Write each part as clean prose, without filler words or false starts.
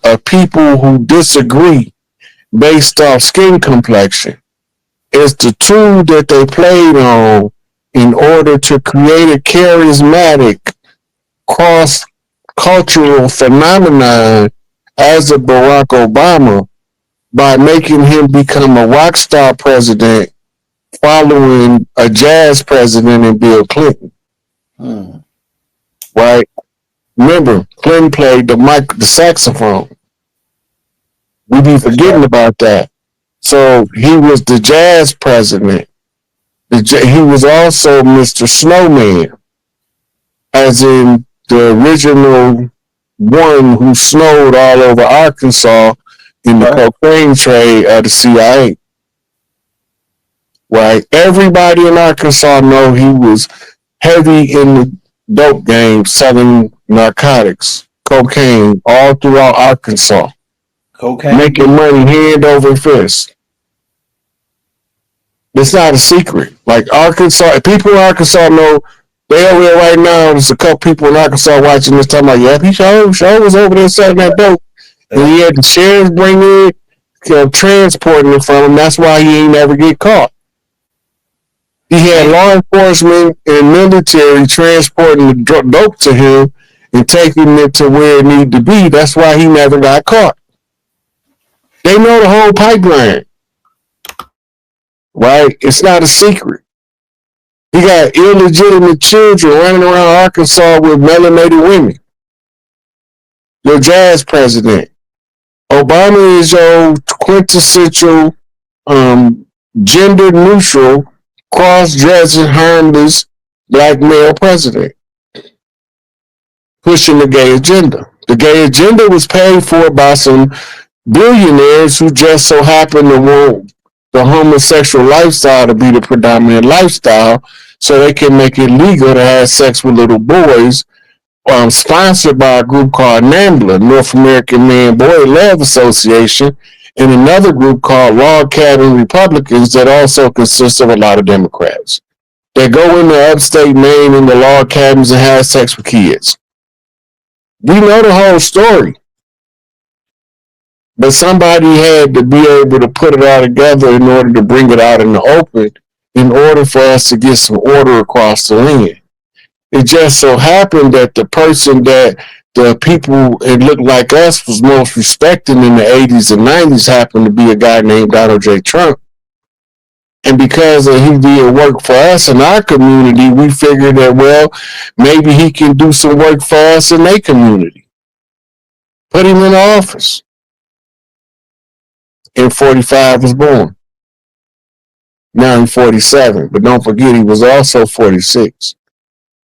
of people who disagree based off skin complexion is the tool that they played on in order to create a charismatic cross cultural phenomenon as a Barack Obama by making him become a rock star president following a jazz president in Bill Clinton. Right? Remember, Clinton played the saxophone. We be forgetting about that. So he was the jazz president. He was also Mr. Snowman, as in the original one who snowed all over Arkansas in the cocaine trade of the CIA. Right? Everybody in Arkansas know he was heavy in the dope game, selling narcotics, cocaine, all throughout Arkansas. Cocaine. Making money hand over fist. It's not a secret. Like Arkansas, people in Arkansas know they over there right now. There's a couple people in Arkansas watching this time like, yeah, he sure was over there selling that dope. And he had the sheriff bring it, transporting it from him. That's why he ain't never get caught. He had law enforcement and military transporting the dope to him and taking it to where it needed to be. That's why he never got caught. They know the whole pipeline. Right? It's not a secret. He got illegitimate children running around Arkansas with melanated women. Your jazz president. Obama is your quintessential gender neutral, cross-dressing, harmless black male president. Pushing the gay agenda. The gay agenda was paid for by some billionaires who just so happen to want the homosexual lifestyle to be the predominant lifestyle so they can make it legal to have sex with little boys, sponsored by a group called NAMBLA, North American Man Boy Love Association, and another group called Log Cabin Republicans that also consists of a lot of Democrats. They go into upstate Maine in the log cabins and have sex with kids. We know the whole story. But somebody had to be able to put it all together in order to bring it out in the open in order for us to get some order across the land. It just so happened that the person that the people it looked like us was most respecting in the 80s and 90s happened to be a guy named Donald J. Trump. And because he did work for us in our community, we figured that, well, maybe he can do some work for us in their community. Put him in office. And 45 was born. Now he's 47, but don't forget he was also 46.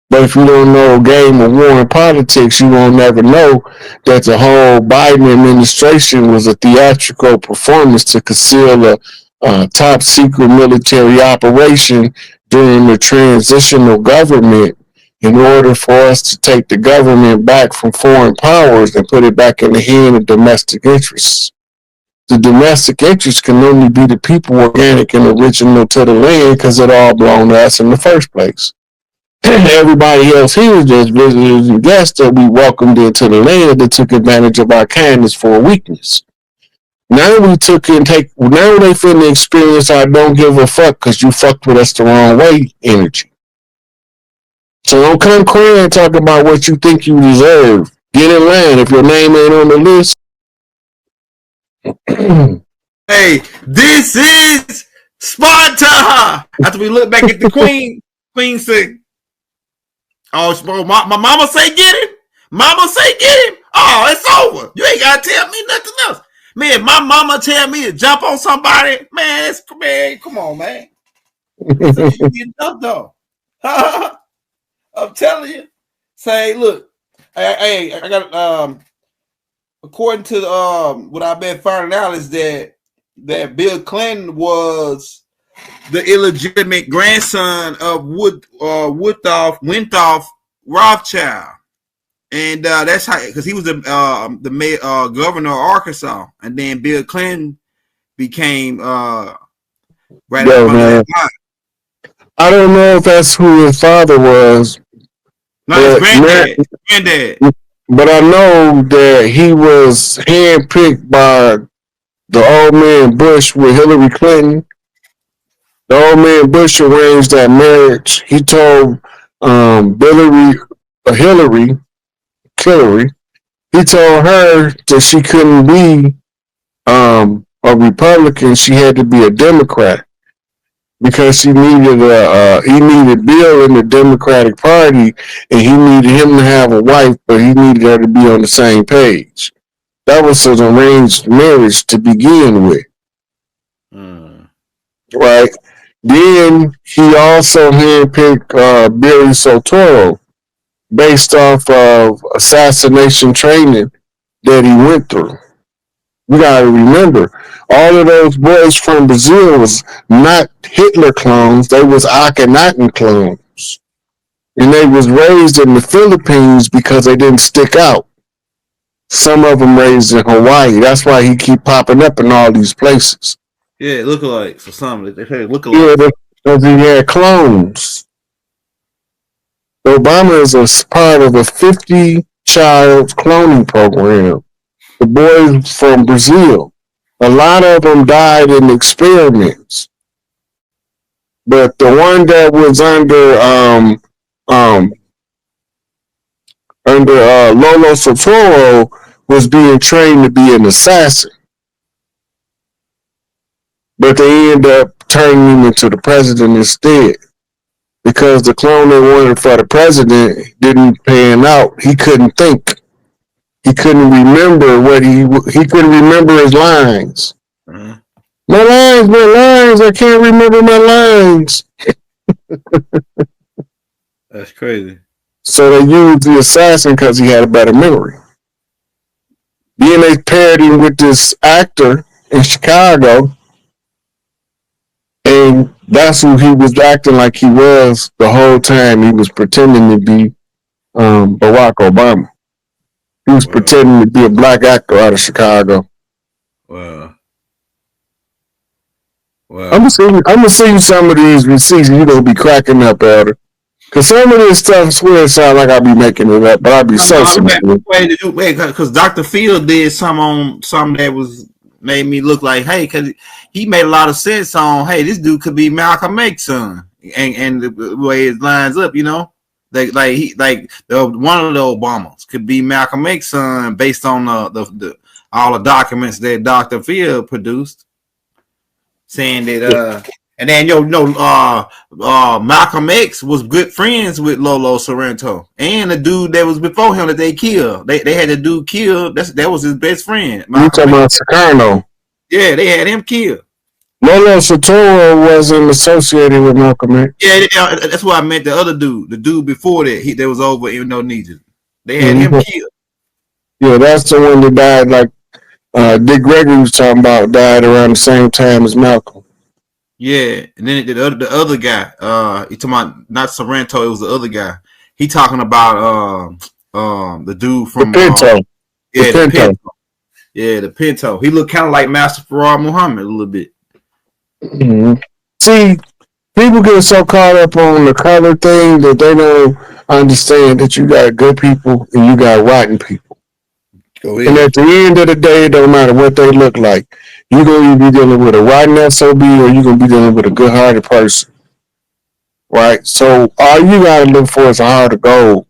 But if you don't know game of war and politics, you won't never know that the whole Biden administration was a theatrical performance to conceal a top secret military operation during the transitional government in order for us to take the government back from foreign powers and put it back in the hand of domestic interests. The domestic interests can only be the people organic and original to the land because it all belonged to us in the first place. Everybody else here is just visitors and guests that we welcomed into the land that took advantage of our kindness for a weakness. Now we now they finna experience our don't give a fuck because you fucked with us the wrong way energy. So don't come crying and talk about what you think you deserve. Get in line. If your name ain't on the list. Hey, this is Sparta. After we look back at the Queen said, oh, my mama say get him. Mama say get him. Oh, it's over. You ain't gotta tell me nothing else. Man, my mama tell me to jump on somebody, man, come on, man. You know, though. I'm telling you. Say, look, hey, I got according to what I've been finding out is that Bill Clinton was the illegitimate grandson of Winthrop Rothschild. And that's how, because he was the governor of Arkansas, and then Bill Clinton became right Yo, man. I don't know if that's who his father was. No, his granddad. but I know that he was handpicked by the old man Bush with Hillary Clinton. The old man Bush arranged that marriage. He told Hillary, Hillary, he told her that she couldn't be a Republican. She had to be a Democrat because he needed Bill in the Democratic Party, and he needed him to have a wife, but he needed her to be on the same page. That was an arranged marriage to begin with, right? Then he also handpicked Billy Sotoro based off of assassination training that he went through. We gotta remember, all of those boys from Brazil was not Hitler clones; they was Akhenaten clones, and they was raised in the Philippines because they didn't stick out. Some of them raised in Hawaii. That's why he keep popping up in all these places. Yeah, lookalikes for some. They say lookalikes. Yeah, because he had clones. Obama is a part of a 50-child cloning program. The boys from Brazil, a lot of them died in experiments, but the one that was under Lolo Sotoro was being trained to be an assassin, but they ended up turning him into the president instead because the clone they wanted for the president didn't pan out. He couldn't think. He couldn't remember he couldn't remember his lines. My lines, I can't remember my lines. That's crazy. So they used the assassin because he had a better memory. Then they paired him with this actor in Chicago, and that's who he was acting like he was the whole time. He was pretending to be Barack Obama. He was pretending to be a black actor out of Chicago. Wow. I'm gonna see you some of these receipts, and you're gonna be cracking up at it. Cause some of this stuff, I swear, it sounds like I be making it up, but I be so wait, because Dr. Phil did something that was made me look like, hey, because he made a lot of sense on, hey, this dude could be Malcolm X's son, and the way it lines up, you know, one of the Obamas could be Malcolm X's son based on the all the documents that Dr. Phil produced, saying that and then Malcolm X was good friends with Lolo Sorrento and the dude that was before him that they killed. They had the dude killed. That was his best friend. You talking about Sukarno? Yeah, they had him killed. Lolo Sotoro wasn't associated with Malcolm X. Yeah, that's why I meant the other dude. The dude before that, that was over in Indonesia. They had him killed. Yeah, that's the one that died. Like Dick Gregory was talking about, died around the same time as Malcolm. Yeah, and then the other guy, he talking about not Sorrento, it was the other guy. He talking about the dude from the Pinto. The Pinto. Yeah, the Pinto. He looked kind of like Master Farrar Muhammad a little bit. Mm-hmm. See, people get so caught up on the color thing that they don't understand that you got good people and you got rotten people. And at the end of the day, it don't matter what they look like. You're going to be dealing with a rotten SOB or you're going to be dealing with a good-hearted person. Right? So all you got to look for is a heart of gold.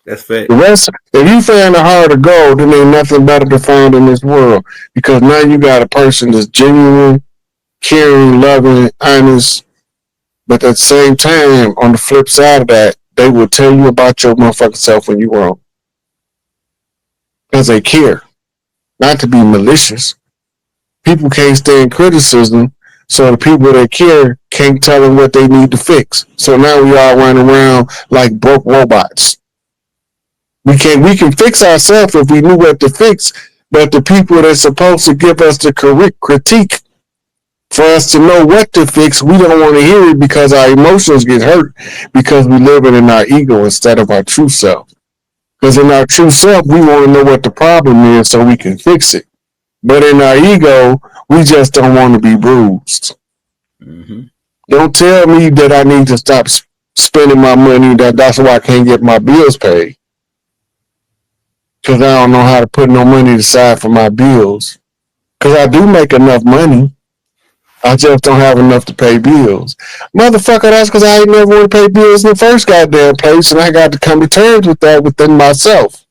That's fact. The rest, if you find a heart of gold, then ain't nothing better to find in this world. Because now you got a person that's genuine, caring, loving, honest. But at the same time, on the flip side of that, they will tell you about your motherfucking self when you're wrong. Because they care. Not to be malicious. People can't stand criticism, so the people that care can't tell them what they need to fix. So now we all run around like broke robots. We can fix ourselves if we knew what to fix, but the people that's supposed to give us the correct critique for us to know what to fix, we don't want to hear it because our emotions get hurt because we live in our ego instead of our true self. Because in our true self, we want to know what the problem is so we can fix it. But in our ego, we just don't want to be bruised. Mm-hmm. Don't tell me that I need to stop spending my money, that's why I can't get my bills paid. because I don't know how to put no money aside for my bills. Because I do make enough money. I just don't have enough to pay bills. Motherfucker, that's because I ain't never want to pay bills in the first goddamn place, and I got to come to terms with that within myself.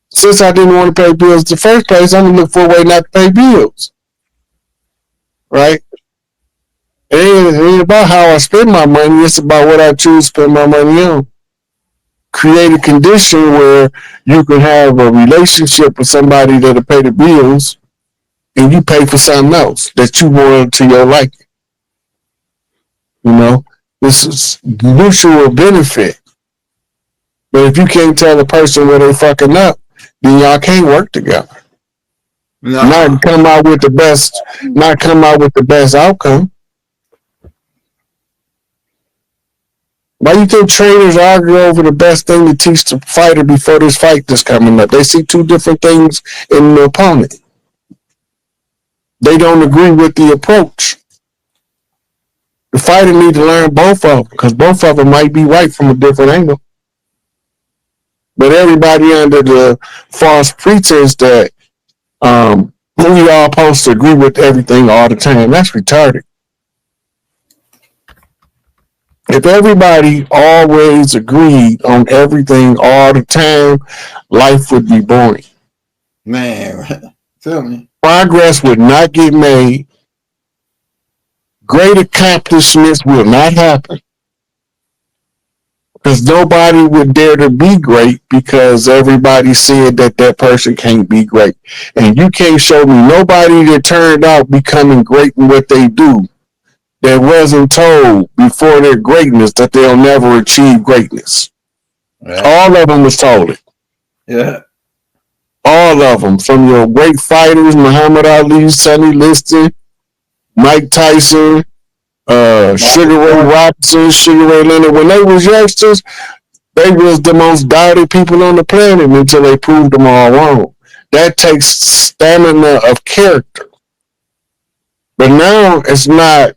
Since I didn't want to pay bills in the first place, I'm going to look for a way not to pay bills. Right? It ain't about how I spend my money. It's about what I choose to spend my money on. Create a condition where you can have a relationship with somebody that'll pay the bills and you pay for something else that you want to your liking. You know, this is mutual benefit. But if you can't tell a person where they fucking up, then y'all can't work together. Not come out with the best outcome. Why do you think trainers argue over the best thing to teach the fighter before this fight that's coming up? They see two different things in the opponent. They don't agree with the approach. The fighter needs to learn both of them because both of them might be right from a different angle. But everybody under the false pretense that we all supposed to agree with everything all the time, that's retarded. If everybody always agreed on everything all the time, life would be boring. Man, tell me. Progress would not get made. Great accomplishments will not happen. Because nobody would dare to be great because everybody said that person can't be great. And you can't show me nobody that turned out becoming great in what they do that wasn't told before their greatness that they'll never achieve greatness. Right. All of them was told it. Yeah. All of them, from your great fighters, Muhammad Ali, Sonny Liston, Mike Tyson, Sugar Ray Robinson, Sugar Ray Leonard. When they was youngsters, they was the most doubted people on the planet until they proved them all wrong. That takes stamina of character. But now it's not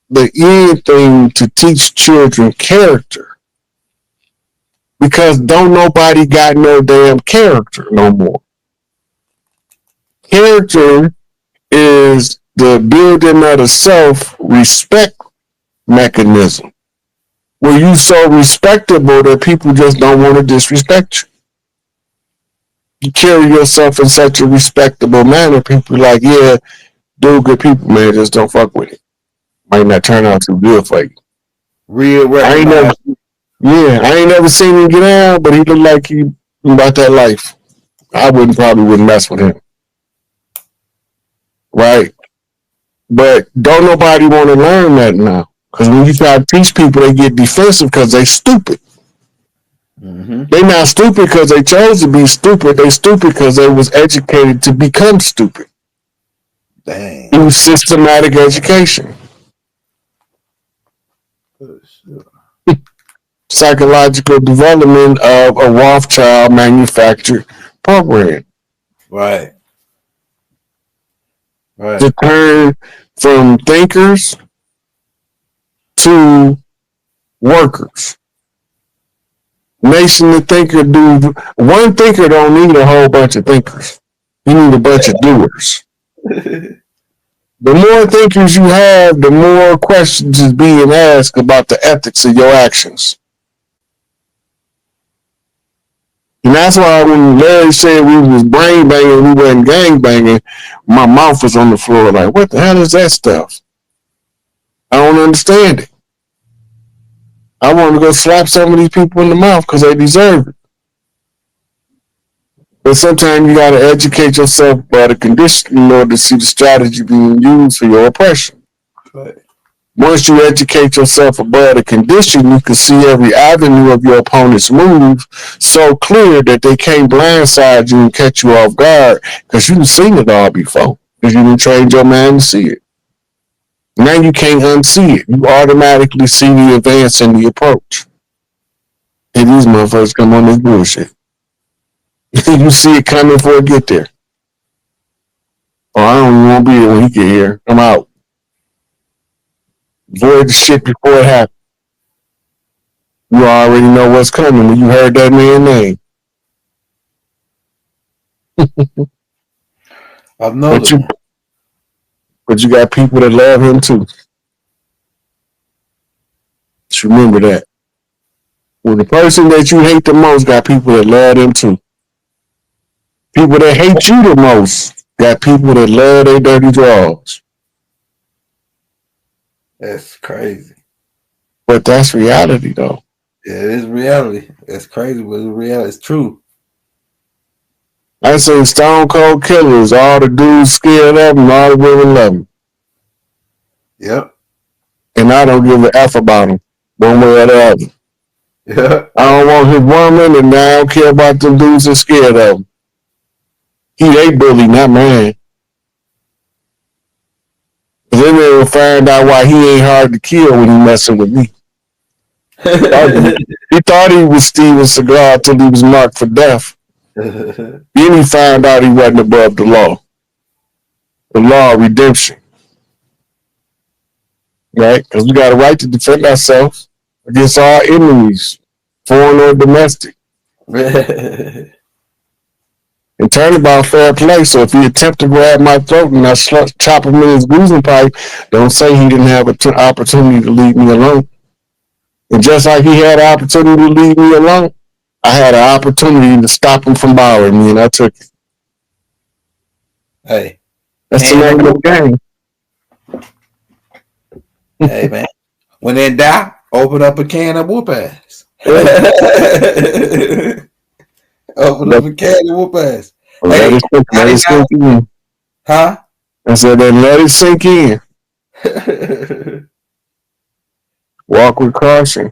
the end thing to teach children character because don't nobody got no damn character no more. Character is the building of the self-respect mechanism where you so respectable that people just don't want to disrespect you. You carry yourself in such a respectable manner, people are like, yeah, do good people, man, just don't fuck with it. Might not turn out too good for you. Real I ain't never seen him get out, but he looked like he about that life. I probably wouldn't mess with him. Right? But don't nobody want to learn that now. Because when you try to teach people, they get defensive because they stupid. Mm-hmm. They not stupid because they chose to be stupid. They stupid because they was educated to become stupid. Dang. Through systematic education. Psychological development of a Rothschild manufactured program. Right. To turn from thinkers to workers. Nation the thinker do. One thinker don't need a whole bunch of thinkers. You need a bunch of doers. The more thinkers you have, the more questions is being asked about the ethics of your actions. And that's why when Larry said we was brain banging, we wasn't gang banging, my mouth was on the floor like, what the hell is that stuff? I don't understand it. I want to go slap some of these people in the mouth because they deserve it. But sometimes you got to educate yourself by the condition in order to see the strategy being used for your oppression. Right. Once you educate yourself above the condition, you can see every avenue of your opponent's move so clear that they can't blindside you and catch you off guard because you've seen it all before because you didn't train your mind to see it. Now you can't unsee it. You automatically see the advance in the approach. And these motherfuckers come on this bullshit. You see it coming before it get there. Oh, I don't even want to be here when he get here. I'm out. Avoid the shit before it happens. You already know what's coming when you heard that man's name. But you got people that love him too. Just remember that. Well, the person that you hate the most got people that love them too. People that hate you the most got people that love their dirty drawers. That's crazy. But that's reality, though. Yeah, it is reality. That's crazy, but it's reality. It's true. I say Stone Cold Killers, all the dudes scared of them, all the women love them. Yep. And I don't give a F about them, one way or the other. Yeah. I don't want his woman, and I don't care about them dudes that scared of him. He they bully, not man. Then they will find out why he ain't hard to kill when he messing with me. He thought he was Steven Seagal until he was marked for death. Then he found out he wasn't above the law of redemption. Right? Because we got a right to defend ourselves against our enemies, foreign or domestic. And turnabout fair play. So if he attempt to grab my throat and I chop him in his boozing pipe, don't say he didn't have an opportunity to leave me alone. And just like he had an opportunity to leave me alone, I had an opportunity to stop him from bothering me, and I took it. Hey. That's the name of the game. Hey, man. When in doubt, open up a can of whoop ass. Open up a can of whoop ass. Let it sink in. Huh? I said, then let it sink in. Walk with caution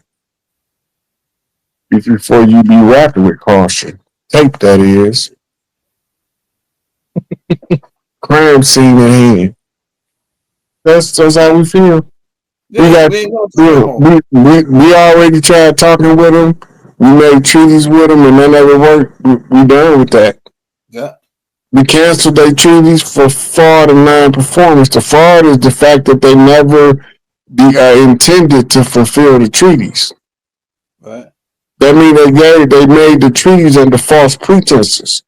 before you be rapping with caution. Tape, that is. Crime scene at hand. That's how we feel. Yeah, we already tried talking with them. We made treaties with them, and none of it worked. We done with that. Yeah. We canceled their treaties for fraud and non-performance. The fraud is the fact that they never intended to fulfill the treaties. Right. That means they made the treaties under false pretenses.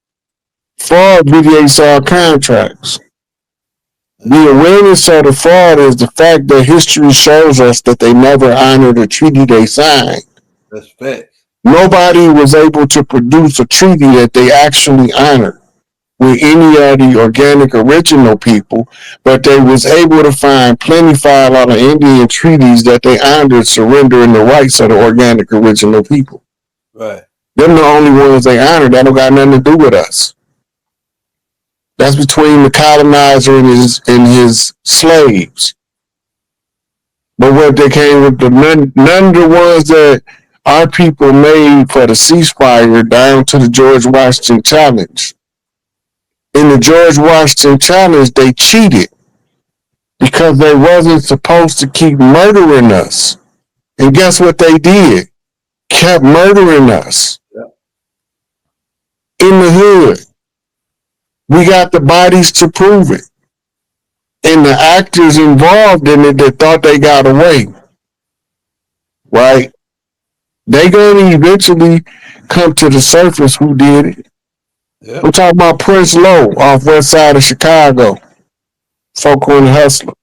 Fraud mediates all contracts. The awareness of the fraud is the fact that history shows us that they never honored a treaty they signed. That's fact. Nobody was able to produce a treaty that they actually honored with any of the organic original people, but they was able to find plenty file out of Indian treaties that they honored surrendering the rights of the organic original people. Right. Them the only ones they honored. That don't got nothing to do with us. That's between the colonizer and his slaves. But what they came with, none of the ones that our people made for the ceasefire down to the George Washington Challenge. In the George Washington Challenge, they cheated because they wasn't supposed to keep murdering us. And guess what they did? Kept murdering us. Yeah. In the hood. We got the bodies to prove it. And the actors involved in it that thought they got away. Right? They gonna eventually come to the surface who did it. Yep. I'm talking about Prince Lowe off west side of Chicago. Folk on the Hustler.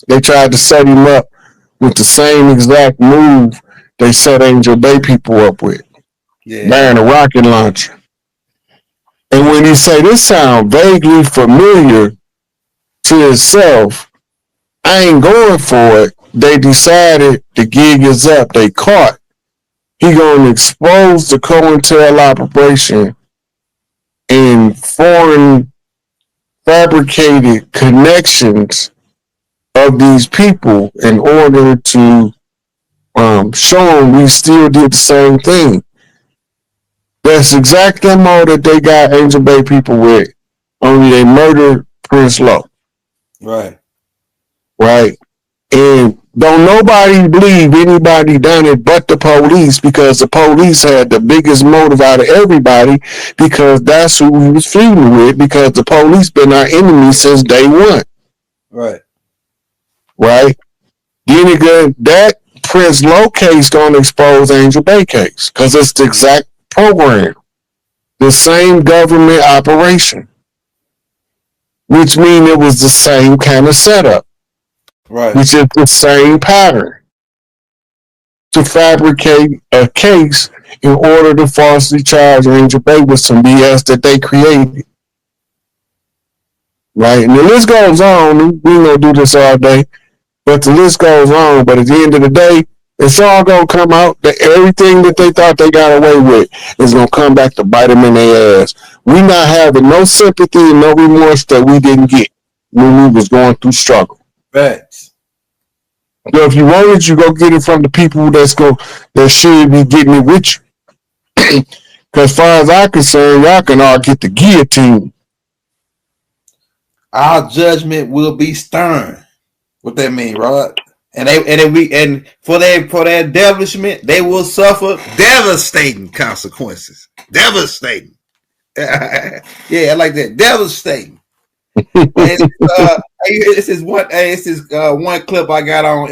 They tried to set him up with the same exact move they set Angel Bay people up with. Yeah. Buying a rocket launcher. And when you say this sounds vaguely familiar to itself, I ain't going for it. They decided the gig is up. They caught. He gonna expose the COINTEL operation and foreign fabricated connections of these people in order to show them we still did the same thing. That's exact MO that they got Angel Bay people with. Only they murdered Prince Lowe. Right. Right. And don't nobody believe anybody done it but the police, because the police had the biggest motive out of everybody, because that's who we was feuding with, because the police been our enemy since day one. Right. Right. Then again, that Prince Lowe case gonna expose Angel Bay case, because it's the exact program. the same government operation, which means it was the same kind of setup, right? Which is the same pattern to fabricate a case in order to falsely charge NEGPIFOR with some BS that they created. Right? And the list goes on. We ain't gonna do this all day, but the list goes on. But at the end of the day, it's all gonna come out that everything that they thought they got away with is gonna come back to bite them in their ass. We not having no sympathy and no remorse that we didn't get when we was going through struggle. Facts. So if you want it, you go get it from the people that should be getting it with you. Because as far as I'm concerned, y'all can all get the guillotine. Our judgment will be stern. What that mean, Rod? And for their establishment, they will suffer devastating consequences. Devastating. Yeah, I like that. Devastating. This is one clip I got on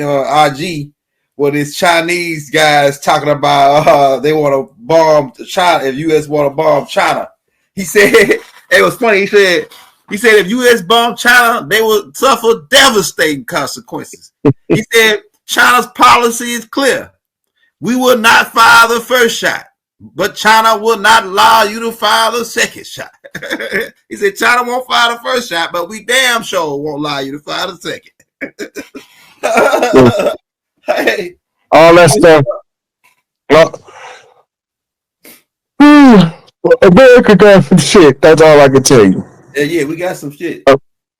IG where this Chinese guys talking about they want to bomb China. If U.S. want to bomb China, he said it was funny. He said if U.S. bomb China, they will suffer devastating consequences. He said China's policy is clear. We will not fire the first shot, but China will not allow you to fire the second shot. He said China won't fire the first shot, but we damn sure won't allow you to fire the second. Hey, all that stuff. America got some shit. That's all I can tell you. Yeah, we got some shit.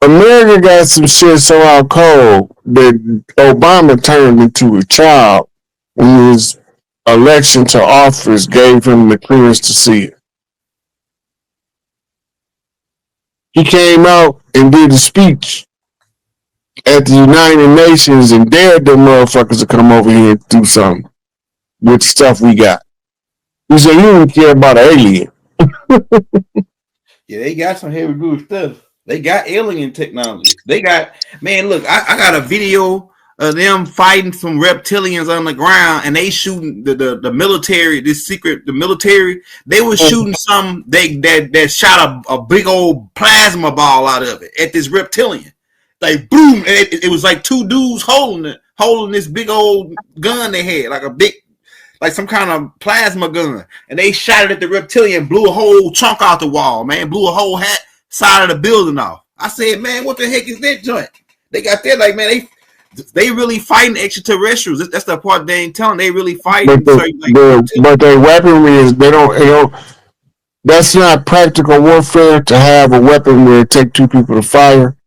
America got some shit so out cold that Obama turned into a child when his election to office gave him the clearance to see it. He came out and did a speech at the United Nations and dared them motherfuckers to come over here and do something with the stuff we got. He said, you don't care about an alien. Yeah, they got some heavy good stuff. They got alien technology. They got, man, look, I got a video of them fighting some reptilians on the ground, and they shooting the military, the military, they were shooting some, that shot a big old plasma ball out of it at this reptilian. Like, boom, and it was like two dudes holding this big old gun they had, like some kind of plasma gun, and they shot it at the reptilian, blew a whole chunk out the wall, man, blew a whole side of the building off. I said, man, what the heck is that joint? They got that, like, man, they really fighting extraterrestrials. That's the part they ain't telling. They really fighting. But their weaponry is they don't. That's not practical warfare to have a weapon where it take two people to fire.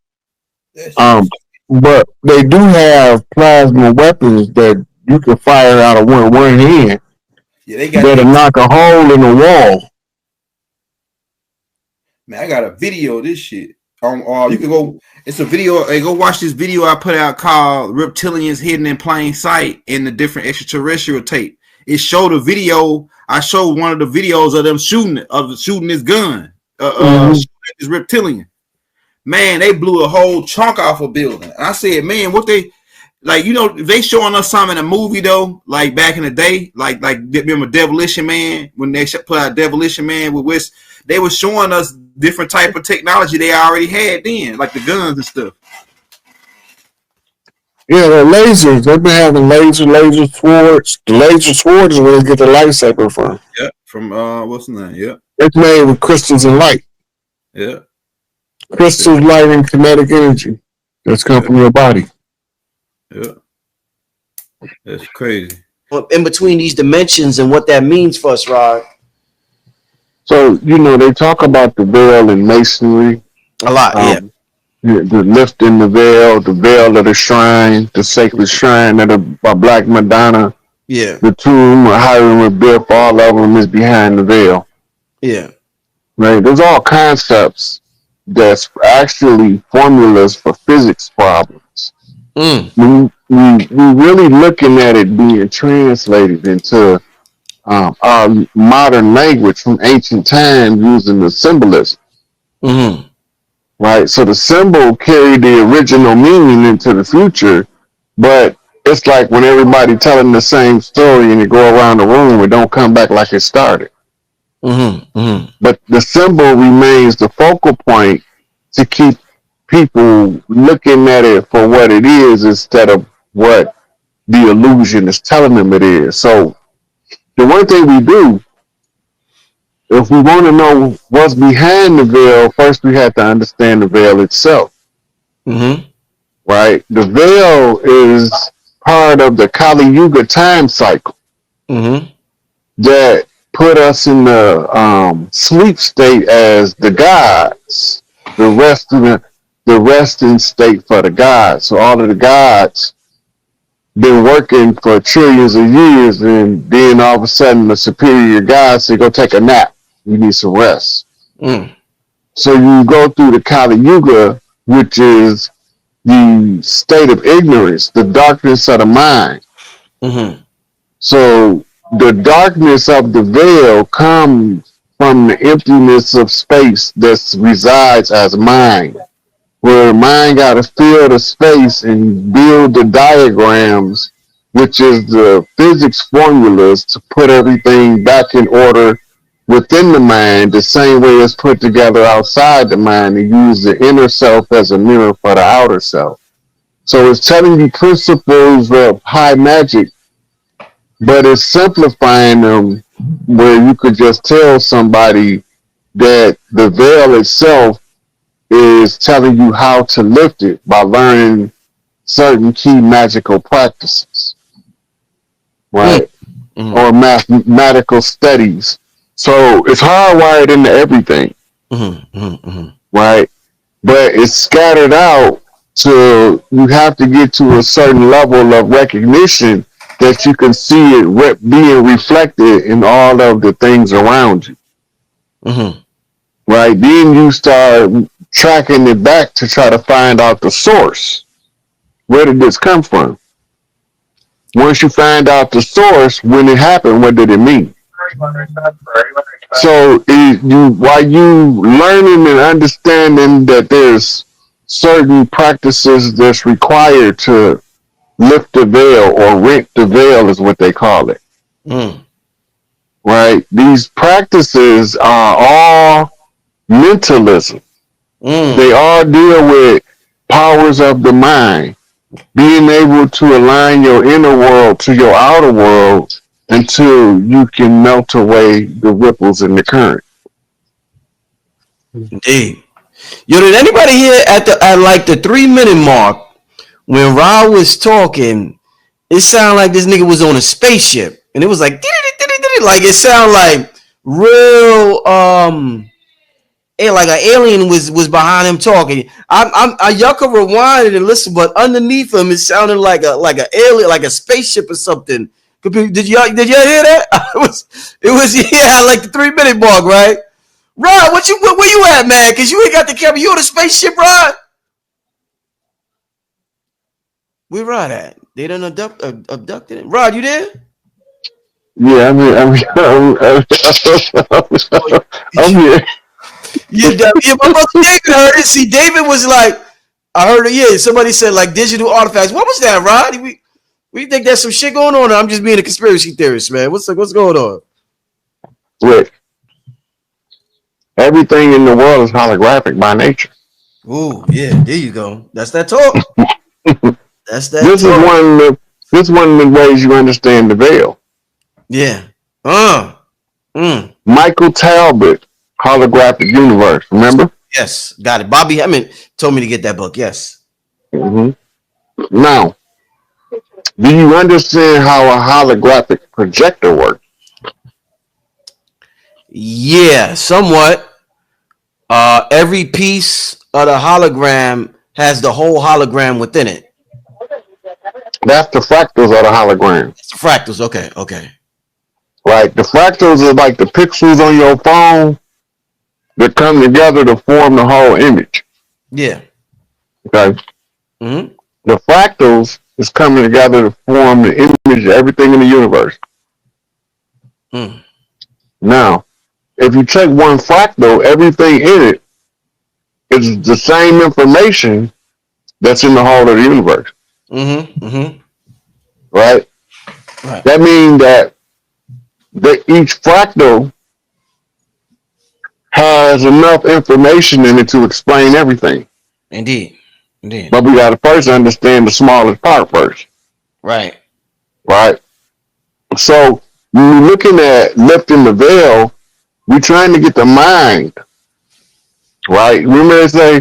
But they do have plasma weapons that you can fire out of one hand. Yeah, they got that'll knock a hole in the wall. Man, I got a video of this shit. You can go. It's a video. Hey, go watch this video I put out called "Reptilians Hidden in Plain Sight" in the different extraterrestrial tape. It showed a video. I showed one of the videos of them shooting this gun, shooting this reptilian. Man, they blew a whole chunk off a building. I said, man, what they like? You know, they showing us something in a movie though, like back in the day, like remember Demolition Man when they put out Demolition Man with West. They were showing us different type of technology they already had then, like the guns and stuff. Yeah, the lasers. They've been having laser swords. The laser swords is where they get the lightsaber from. Yeah, from what's the name? Yeah, it's made with crystals and light. Yeah, crystals, light, and kinetic energy that's come from your body. Yeah, that's crazy. Well, in between these dimensions and what that means for us, Rod. So, you know, they talk about the veil in masonry. A lot, The lifting the veil of the shrine, the sacred shrine of the Black Madonna. Yeah. The tomb of Hiram Abiff, all of them is behind the veil. Yeah. Right? There's all concepts that's actually formulas for physics problems. We really looking at it being translated into our modern language from ancient times using the symbolism. Right? So the symbol carried the original meaning into the future, but it's like when everybody telling the same story and you go around the room, it don't come back like it started. But the symbol remains the focal point to keep people looking at it for what it is instead of what the illusion is telling them it is. So the one thing we do, if we want to know what's behind the veil, first we have to understand the veil itself. Right? The veil is part of the Kali Yuga time cycle that put us in the sleep state as the gods, the resting state for the gods. So all of the gods been working for trillions of years, and then all of a sudden the superior gods say, go take a nap. You need some rest. So you go through the Kali Yuga, which is the state of ignorance, the darkness of the mind. So the darkness of the veil comes from the emptiness of space that resides as mind, where mind got to fill the space and build the diagrams, which is the physics formulas to put everything back in order within the mind, the same way it's put together outside the mind, and use the inner self as a mirror for the outer self. So it's telling you principles of high magic, but it's simplifying them where you could just tell somebody that the veil itself is telling you how to lift it by learning certain key magical practices, right? Or mathematical studies. So it's hardwired into everything, right? But it's scattered out to you have to get to a certain level of recognition that you can see it being reflected in all of the things around you. Right? Then you start tracking it back to try to find out the source. Where did this come from? Once you find out the source, when it happened, what did it mean? So while you learning and understanding that there's certain practices that's required to lift the veil or rent the veil is what they call it. Right? These practices are all mentalism. They all deal with powers of the mind, being able to align your inner world to your outer world until you can melt away the ripples in the current. Indeed. Yo, did anybody here at like the 3-minute mark when Ra was talking? It sounded like this nigga was on a spaceship, and it was like it sounded like real like an alien was behind him talking. Y'all can rewind it and listen, but underneath him it sounded like an alien, like a spaceship or something. Did y'all hear that? It was like the 3-minute mark, right? Rod, where you at, man? Cause you ain't got the camera. You on the spaceship, Rod? Where Rod at? They done abducted him. Rod, you there? Yeah, I'm here. I'm here. Yeah, my brother David heard it. See, David was like, I heard it. Yeah, somebody said like digital artifacts. What was that, Rod? We think there's some shit going on. Or I'm just being a conspiracy theorist, man. What's going on? Look, everything in the world is holographic by nature. Ooh, yeah, there you go. That's that talk. That's that. This talk. This is one of the ways you understand the veil. Yeah. Michael Talbot, Holographic Universe. Remember? Yes, got it. Bobby Hemming told me to get that book. Yes. Now, do you understand how a holographic projector works? Yeah, somewhat. Every piece of the hologram has the whole hologram within it. That's the fractals of the hologram. It's the fractals. Okay. Right. The fractals are like the pixels on your phone that come together to form the whole image. Yeah. Okay. The fractals is coming together to form the image of everything in the universe. Now, if you take one fractal, everything in it is the same information that's in the whole of the universe. Right? That means that each fractal has enough information in it to explain everything. Indeed. Indeed. But we got to first understand the smallest part first. Right. Right? So when we're looking at lifting the veil, we're trying to get the mind. Right? Remember they say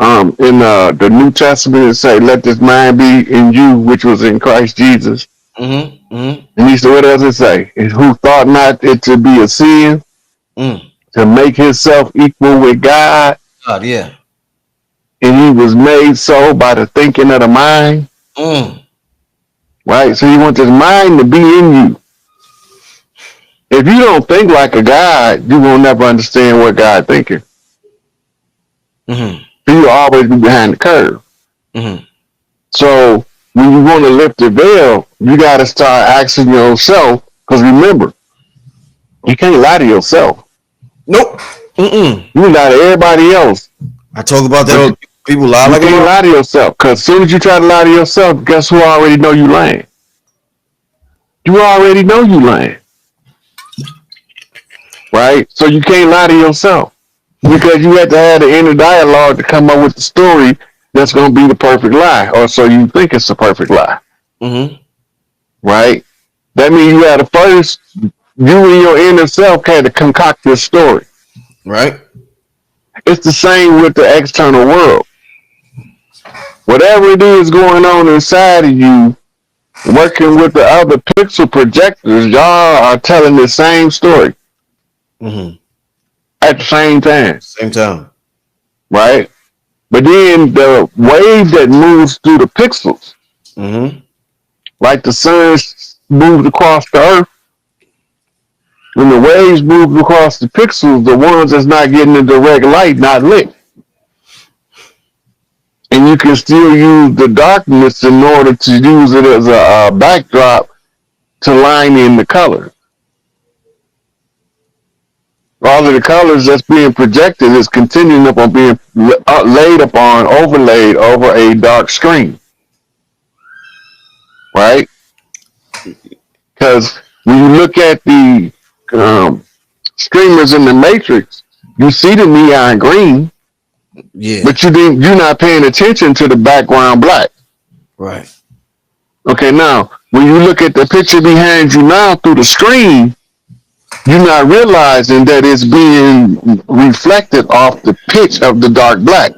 in the New Testament it say, let this mind be in you, which was in Christ Jesus. Mm-hmm. Mm-hmm. And he said, what does it say? Who thought not it to be a sin to make himself equal with God. God, yeah. And he was made so by the thinking of the mind. Right? So you want this mind to be in you. If you don't think like a God, you will never understand what God thinking. You'll always be behind the curve. So when you want to lift the veil, you got to start asking yourself, because remember, you can't lie to yourself. Nope. You lie to everybody else. I talk about that. People lie like you can't lie to yourself, because as soon as you try to lie to yourself, guess who already know you lying? You already know you lying. Right? So you can't lie to yourself, because you have to have the inner dialogue to come up with the story that's going to be the perfect lie, or so you think it's the perfect lie. Right? That means you had to first, you and your inner self had to concoct this story. Right? It's the same with the external world. Whatever it is going on inside of you, working with the other pixel projectors, y'all are telling the same story. At the same time. Same time. Right? But then the wave that moves through the pixels, like the sun moved across the earth, when the waves move across the pixels, the ones that's not getting the direct light not lit. And you can still use the darkness in order to use it as a backdrop to line in the color. All of the colors that's being projected is continuing upon being overlaid over a dark screen. Right? Because when you look at the streamers in the Matrix, you see the neon green, but you're not paying attention to the background black. Right. Okay, now when you look at the picture behind you now through the screen, you're not realizing that it's being reflected off the pitch of the dark black.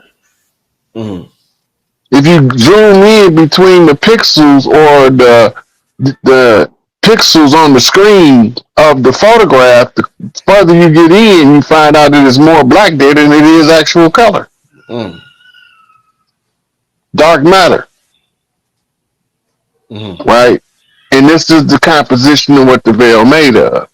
If you zoom in between the pixels or the pixels on the screen of the photograph, the further you get in, you find out that there's more black there than it is actual color. Dark matter. Right? And this is the composition of what the veil made of.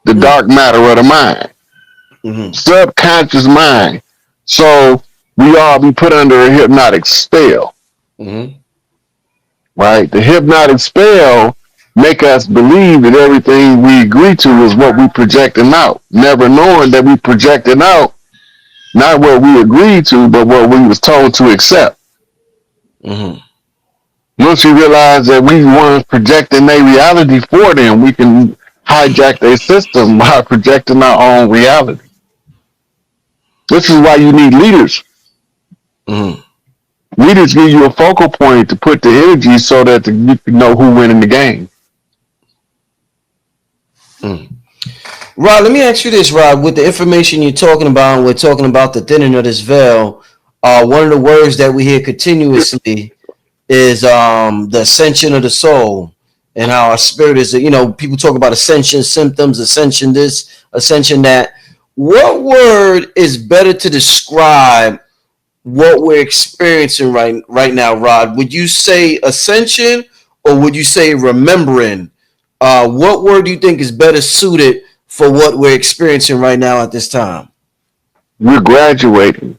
The dark matter of the mind. Subconscious mind. So we all be put under a hypnotic spell. Right? The hypnotic spell make us believe that everything we agree to is what we projecting out, never knowing that we projecting out not what we agreed to, but what we was told to accept. Once we realize that we weren't projecting their reality for them, we can hijack their system by projecting our own reality. This is why you need leaders. Leaders give you a focal point to put the energy so that you can know who winning the game. Rod, let me ask you this, Rod. With the information you're talking about, we're talking about the thinning of this veil. One of the words that we hear continuously is the ascension of the soul, and how our spirit is, people talk about ascension symptoms, ascension this, ascension that. What word is better to describe what we're experiencing right now, Rod? Would you say ascension, or would you say remembering? What word do you think is better suited for what we're experiencing right now at this time? We're graduating.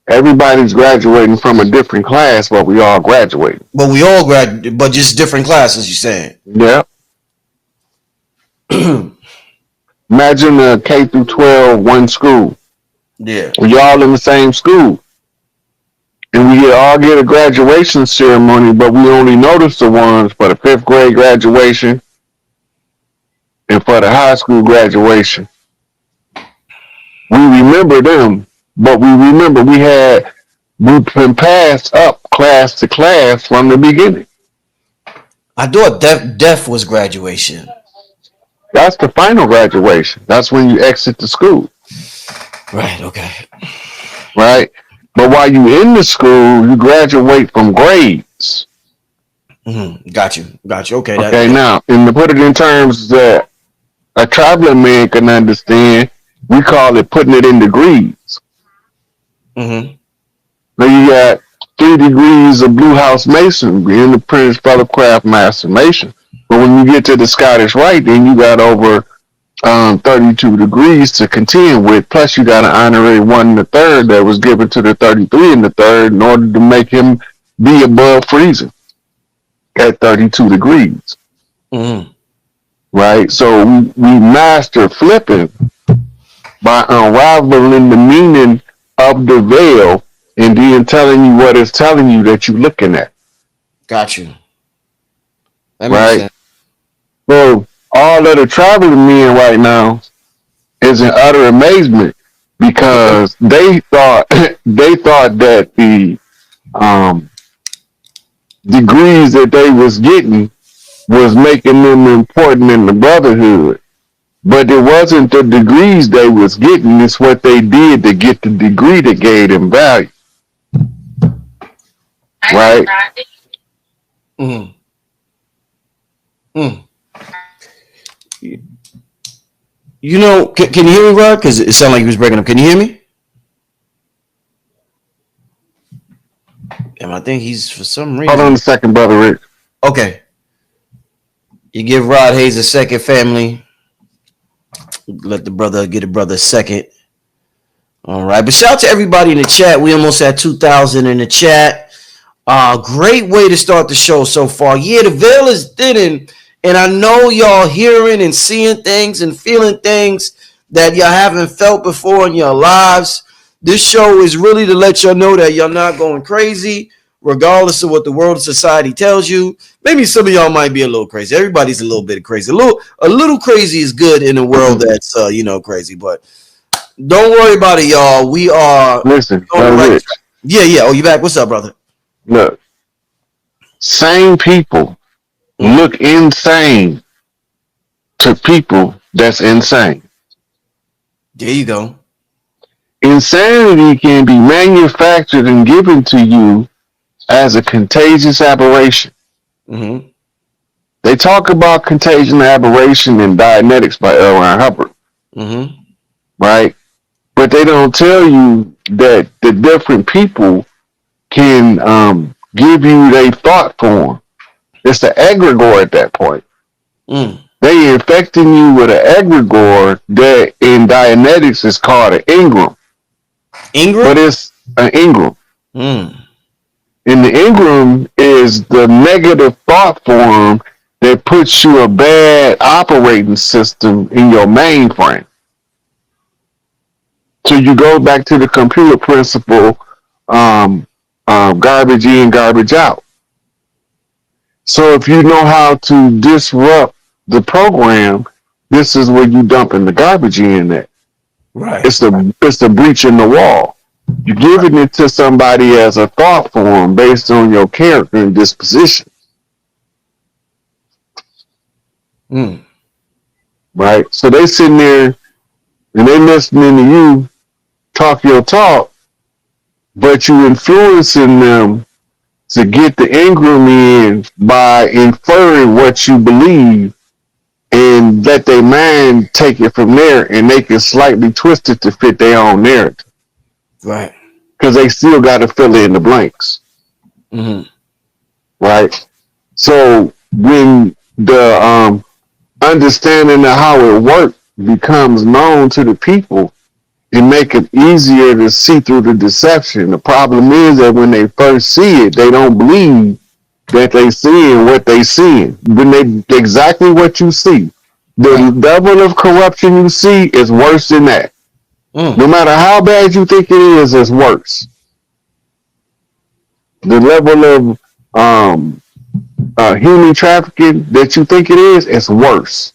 Everybody's graduating from a different class, but we all graduating. But we all graduate, but just different classes, you're saying? Yeah. Imagine a K through 12 one school. Yeah. We all in the same school. And we all get a graduation ceremony, but we only notice the ones for the 5th grade graduation, and for the high school graduation. We remember them, but we remember we've been passed up class to class from the beginning. I thought deaf was graduation. That's the final graduation. That's when you exit the school, Right. Okay. right? But while you in the school, you graduate from grades. Got you. Got you. Okay. Okay, now, and to put it in terms that a traveling man can understand, we call it putting it in degrees. Mm-hmm. Now you got 3 degrees of Blue House Masonry and the Prince Fellow Craft Master Mason. But when you get to the Scottish Rite, then you got over 32 degrees to contend with. Plus, you got an honorary 1 in the third that was given to the 33 in the third in order to make him be above freezing at 32 degrees. Mm-hmm. Right? So we master flipping by unraveling the meaning of the veil and then telling you what it's telling you that you're looking at. Got you. That makes Right? sense. So all of the traveling men right now is in utter amazement because they thought that the degrees that they was getting was making them important in the brotherhood. But it wasn't the degrees they was getting, it's what they did to get the degree that gave them value. Right? Mm-hmm. Mm. You know, can you hear me, Rod? Because it sounded like he was breaking up. Can you hear me? And I think he's, for some reason. Hold on a second, Brother Rick. Okay. You give Rod Hayes a second, family. Let the brother get a brother a second. All right. But shout out to everybody in the chat. We almost had 2,000 in the chat. Great way to start the show so far. Yeah, the veil is thinning. And I know y'all hearing and seeing things and feeling things that y'all haven't felt before in your lives. This show is really to let y'all know that y'all not going crazy, regardless of what the world and society tells you. Maybe some of y'all might be a little crazy. Everybody's a little bit crazy. A little crazy is good in a world that's crazy. But don't worry about it, y'all. We are Listen, on the right Rich. track. Yeah. Oh, you back? What's up, brother? Look, sane people look insane to people that's insane. There you go. Insanity can be manufactured and given to you as a contagious aberration. Mm-hmm. They talk about contagion aberration in Dianetics by L. Ron Hubbard, Mm-hmm. right? But they don't tell you that the different people can give you their thought form. It's the egregore at that point. They infecting you with an egregore that in Dianetics is called an Ingram. But it's an Ingram. And the Ingram is the negative thought form that puts you a bad operating system in your mainframe. So you go back to the computer principle, garbage in, garbage out. So if you know how to disrupt the program, this is where you dumping the garbage in at. Right. It's the breach in the wall. You're giving it to somebody as a thought form based on your character and disposition. Right? So they sitting there and they listening to you talk your talk, but you influencing them to get the Ingram in by inferring what you believe and let their mind take it from there and they can slightly twist it to fit their own narrative. Right. Because they still got to fill in the blanks. Right? So when the understanding of how it works becomes known to the people, it make it easier to see through the deception. The problem is that when they first see it, they don't believe that they seeing what they seeing. When they exactly what you see. The level of corruption you see is worse than that. No matter how bad you think it is, it's worse. The level of human trafficking that you think it is worse.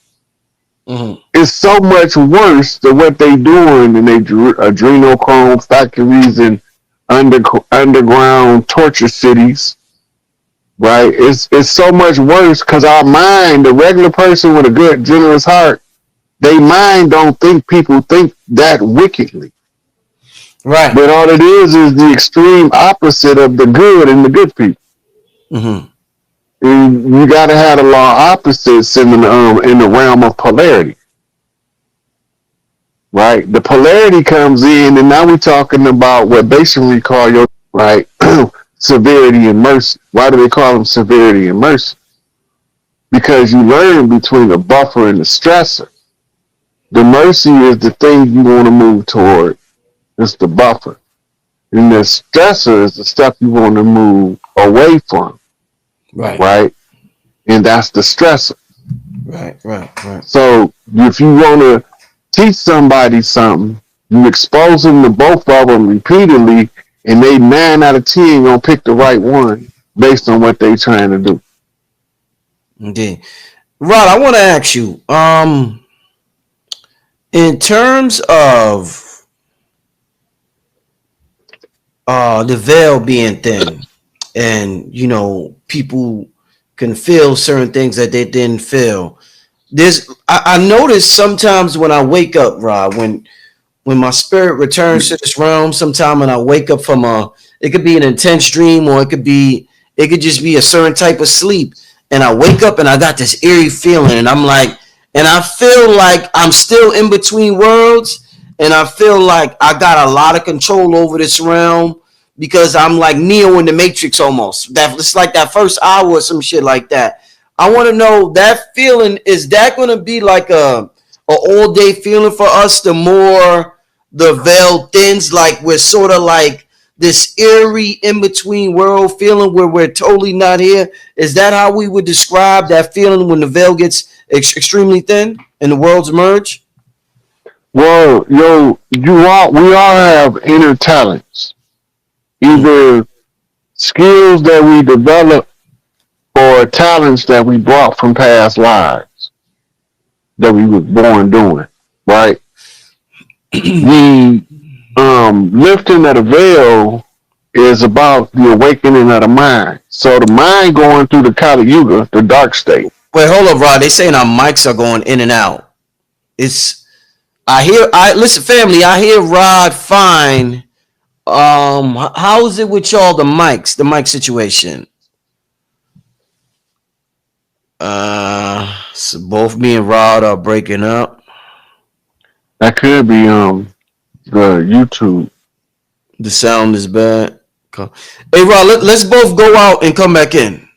It's so much worse than what they doing in their adrenochrome factories and underground torture cities. Right? It's so much worse because our mind, the regular person with a good, generous heart, they mind don't think people think that wickedly. Right. But all it is the extreme opposite of the good and the good people. And you got to have the law opposites in the realm of polarity. Right? The polarity comes in, and now we're talking about what basically call your right severity and mercy. Why do they call them severity and mercy? Because you learn between the buffer and the stressor. The mercy is the thing you want to move toward. It's the buffer. And the stressor is the stuff you want to move away from. Right? And that's the stressor. Right. So if you want to teach somebody something, you expose them to both of them repeatedly, and they 9 out of 10 gonna pick the right one based on what they trying to do. Indeed. Rod, I want to ask you, in terms of the veil being thin, and people can feel certain things that they didn't feel. I notice sometimes when I wake up, Rod, when my spirit returns to this realm, sometime when I wake up from it could be an intense dream, or it could just be a certain type of sleep, and I wake up and I got this eerie feeling, and I'm like, and I feel like I'm still in between worlds, and I feel like I got a lot of control over this realm because I'm like Neo in the Matrix almost. It's like that first hour or some shit like that. I want to know that feeling. Is that going to be like a all day feeling for us? The more the veil thins, like we're sort of like this eerie in between world feeling where we're totally not here. Is that how we would describe that feeling when the veil gets extremely thin and the worlds merge? Well, we all have inner talents, either skills that we develop or talents that we brought from past lives that we were born doing, right? The lifting of the veil is about the awakening of the mind. So the mind going through the Kali Yuga, the dark state. Wait, hold up, Rod. They saying our mics are going in and out. Listen, family, I hear Rod fine. How is it with y'all, the mic situation? So both me and Rod are breaking up. That could be the YouTube. The sound is bad. Hey, Rod, let's both go out and come back in.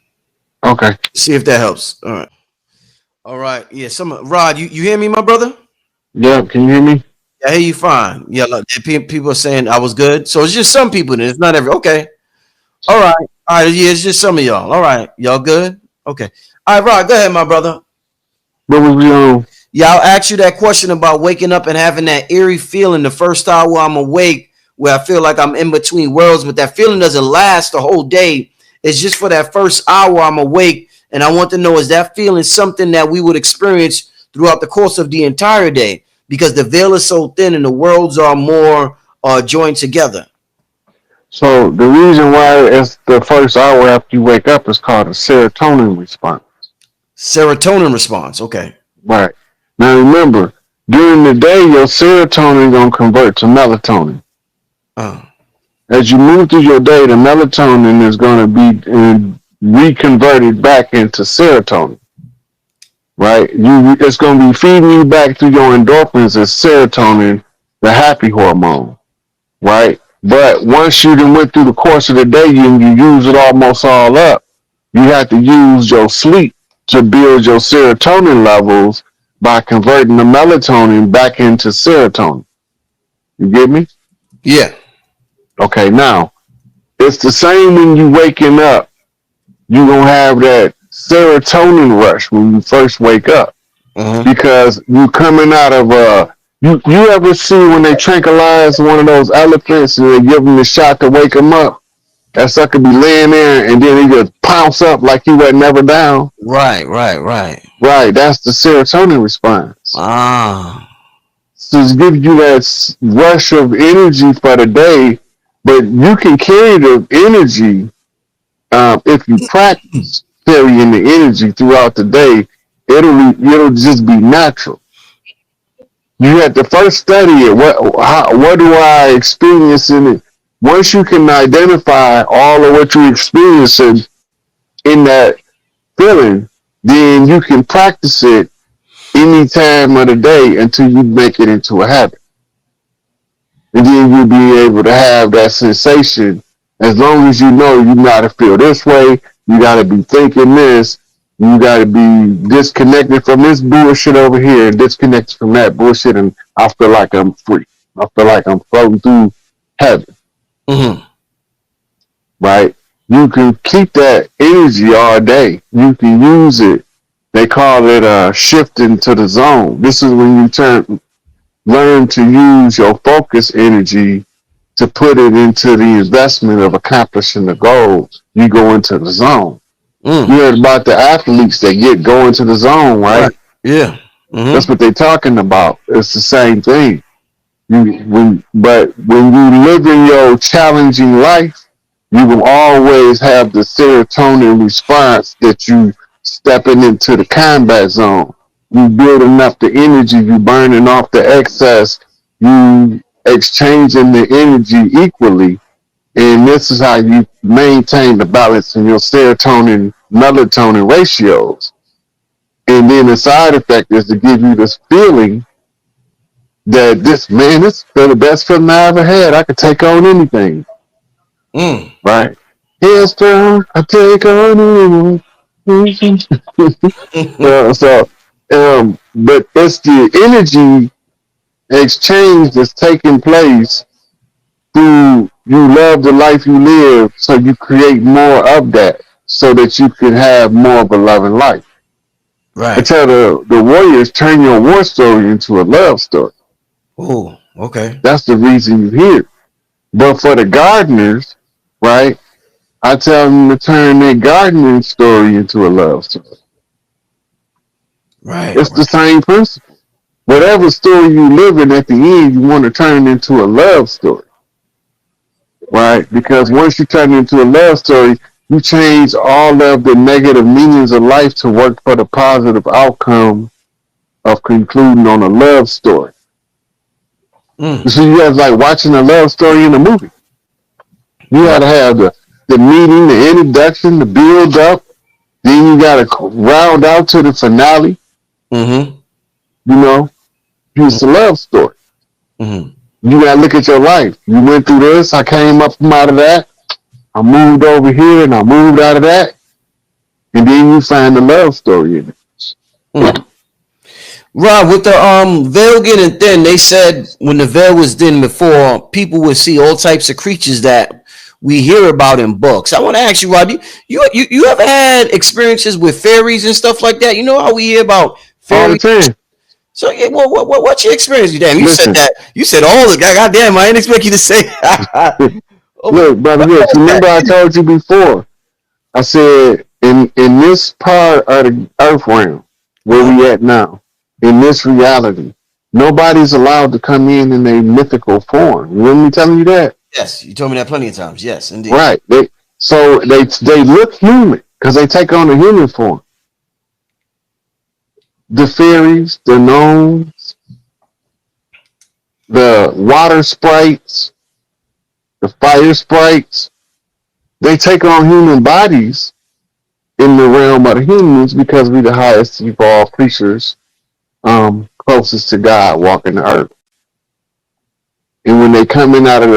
Okay. See if that helps. All right. Yeah. Rod, you hear me, my brother? Yeah. Can you hear me? I hear you fine. Yeah. Look, people are saying I was good. So it's just some people. Then it's not every. Okay. All right. Yeah. It's just some of y'all. All right. Y'all good? Okay. All right, Rod. Go ahead, my brother. What was we on? Yeah, I'll ask you that question about waking up and having that eerie feeling the first hour I'm awake, where I feel like I'm in between worlds, but that feeling doesn't last the whole day. It's just for that first hour I'm awake, and I want to know, is that feeling something that we would experience throughout the course of the entire day? Because the veil is so thin and the worlds are more joined together. So the reason why it's the first hour after you wake up is called a serotonin response. Serotonin response, okay. Right. Now remember, during the day, your serotonin is going to convert to melatonin. As you move through your day, the melatonin is going to be reconverted back into serotonin. Right? It's going to be feeding you back through your endorphins as serotonin, the happy hormone. Right? But once you then went through the course of the day and you use it almost all up, you have to use your sleep to build your serotonin levels by converting the melatonin back into serotonin. You get me? Yeah. Okay, now, it's the same when you waking up. You're going to have that serotonin rush when you first wake up. Because you coming out of you ever see when they tranquilize one of those elephants and they give them the shot to wake them up? That sucker be laying there and then he just pounce up like he was never down. Right. Right, that's the serotonin response. Ah. So it gives you that rush of energy for the day, but you can carry the energy if you practice carrying the energy throughout the day. It'll just be natural. You have to first study it. What do I experience in it? Once you can identify all of what you're experiencing in that feeling, then you can practice it any time of the day until you make it into a habit. And then you'll be able to have that sensation as long as you know you gotta feel this way, you gotta be thinking this, you gotta be disconnected from this bullshit over here and disconnected from that bullshit, and I feel like I'm free. I feel like I'm floating through heaven, Mm-hmm. right? You can keep that energy all day. You can use it. They call it shifting to the zone. This is when you learn to use your focus energy to put it into the investment of accomplishing the goal. You go into the zone. You heard about the athletes that go into the zone, right? Yeah. Mm-hmm. That's what they're talking about. It's the same thing. But when you live in your challenging life, you will always have the serotonin response that you stepping into the combat zone. You building up the energy, you burning off the excess, you exchanging the energy equally, and this is how you maintain the balance in your serotonin melatonin ratios. And then the side effect is to give you this feeling that this feel the best feeling I ever had. I could take on anything. Right? Here's down, I take on anyone. But it's the energy exchange that's taking place through you love the life you live, so you create more of that so that you can have more of a loving life. I Right. tell the warriors, turn your war story into a love story. Oh, okay. That's the reason you're here. But for the gardeners, right, I tell them to turn their gardening story into a love story. Right. It's the same principle. Whatever story you live in at the end, you want to turn into a love story, right? Because once you turn it into a love story, you change all of the negative meanings of life to work for the positive outcome of concluding on a love story. So you guys like watching a love story in a movie. You got to have the meeting, the introduction, the build up. Then you got to round out to the finale. Mm-hmm. You know, it's a love story. Mm-hmm. You got to look at your life. You went through this. I came up from out of that. I moved over here and I moved out of that. And then you find the love story in it. Rob, with the veil getting thin, they said when the veil was thin before, people would see all types of creatures that we hear about in books. I want to ask you, Rob, you ever had experiences with fairies and stuff like that? You know how we hear about All the fairies? time. So yeah, what's your experience? Damn, you Listen. said that. You said all the goddamn. I didn't expect you to say. Look, brother, Rich, remember I told you before. I said in this part of the earth realm where we at now, in this reality, nobody's allowed to come in a mythical form. You remember me telling you that? Yes, you told me that plenty of times. Yes, indeed. Right. They look human because they take on a human form. The fairies, the gnomes, the water sprites, the fire sprites, they take on human bodies in the realm of the humans because we're the highest evolved creatures, closest to God walking the earth. And when they come in out of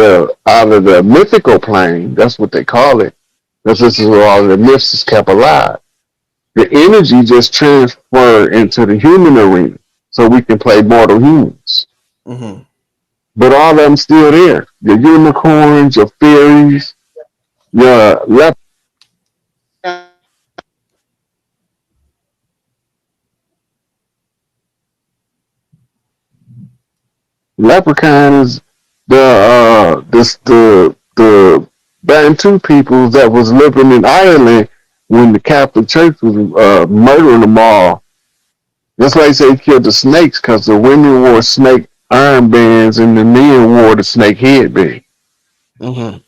the mythical plane, that's what they call it. Because this is where all of the myths is kept alive. The energy just transfer into the human arena, so we can play mortal humans. Mm-hmm. But all of them still there. Your unicorns, your fairies, your leprechauns, the Bantu people that was living in Ireland when the Catholic Church was murdering them all That's why they say he killed the snakes, because the women wore snake armbands and the men wore the snake headband. Mm-hmm.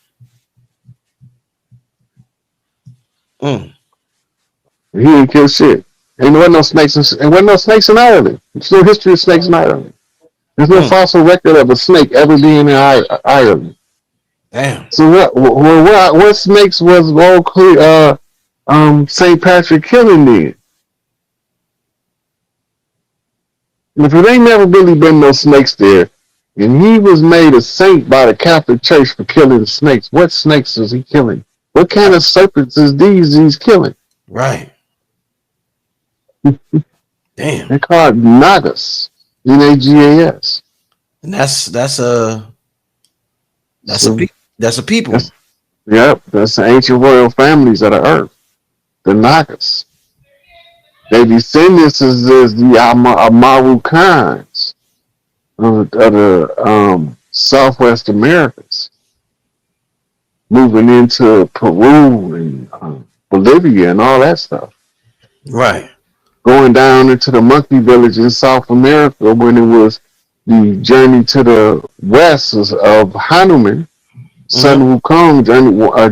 Mm. He didn't kill shit. And there wasn't no snakes. And wasn't no snakes in Ireland. There's no history of snakes in Ireland. There's no Mm. fossil record of a snake ever being in Ireland. Damn. So what snakes was St. Patrick killing then? If it ain't never really been no snakes there, and he was made a saint by the Catholic Church for killing snakes, what snakes is he killing? What kind of serpents is these he's killing? Right. Damn. They're called Nagas. Nagas. And that's a people. That's the ancient royal families of the earth. The Nagas. Their descendants is the Amaru Khans of the Southwest Americas, moving into Peru and Bolivia and all that stuff. Right. Going down into the monkey village in South America when it was the journey to the west of Hanuman, Sun Wukong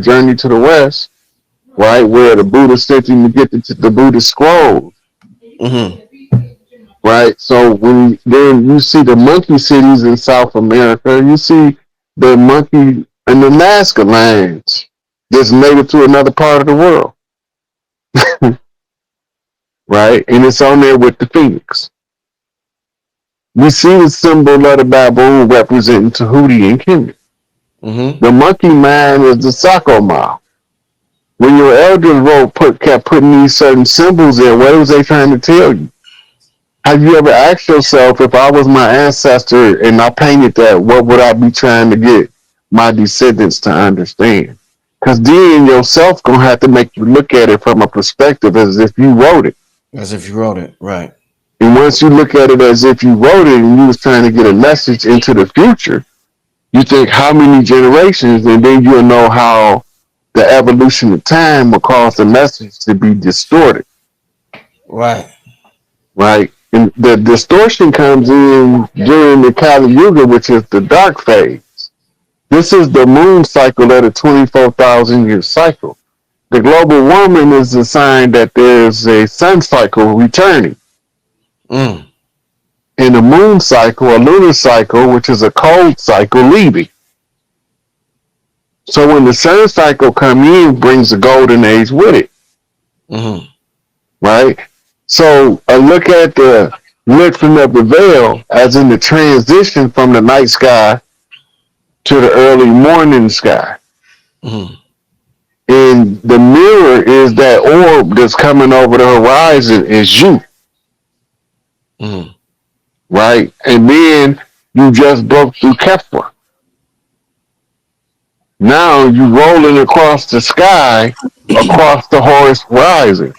journey to the west, right, where the Buddha sent him to get the Buddhist scrolls. Mm-hmm. Right, so then you see the monkey cities in South America, you see the monkey and the Nazca lands that's native to another part of the world. Right, and it's on there with the phoenix. We see the symbol of the baboon representing Tahuti and Kemet. Mm-hmm. The monkey mind is the Sako mile. When your elders kept putting these certain symbols there, what was they trying to tell you? Have you ever asked yourself, if I was my ancestor and I painted that, what would I be trying to get my descendants to understand? Because then yourself gonna have to make you look at it from a perspective as if you wrote it. As if you wrote it, right? And once you look at it as if you wrote it and you was trying to get a message into the future, you think how many generations, and then you'll know how the evolution of time will cause the message to be distorted. Right. Right? And the distortion comes in during the Kali Yuga, which is the dark phase. This is the moon cycle of a 24,000-year cycle. The global warming is a sign that there's a sun cycle returning. Mm. And a moon cycle, a lunar cycle, which is a cold cycle, leaving. So when the sun cycle comes in, brings the golden age with it. Mm-hmm. Right? So a look at the lifting of the veil as in the transition from the night sky to the early morning sky. Mm-hmm. And the mirror is that orb that's coming over the horizon is you. Mm-hmm. Right? And then you just broke through Kepler. Now you rolling across the sky, across the Horus horizon.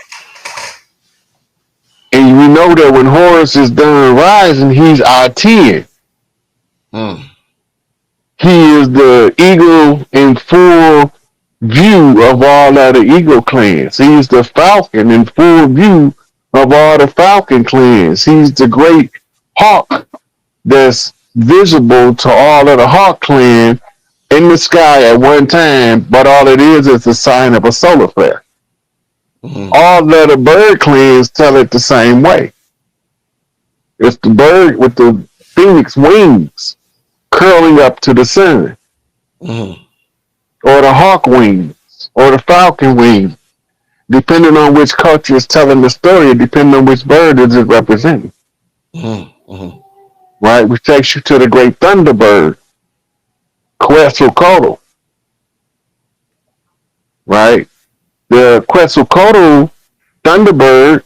And we know that when Horus is done rising, he's our 10. Mm. He is the eagle in full view of all other eagle clans. He's the falcon in full view of all the falcon clans. He's the great hawk that's visible to all of the hawk clan in the sky at one time, but all it is a sign of a solar flare. Mm-hmm. All of the bird clans tell it the same way. It's the bird with the phoenix wings curling up to the sun. Mm-hmm. Or the hawk wings, or the falcon wings, depending on which culture is telling the story, depending on which bird is it representing. Mm-hmm. Mm-hmm. Right, which takes you to the great thunderbird, Quetzalcoatl. Right, the Quetzalcoatl thunderbird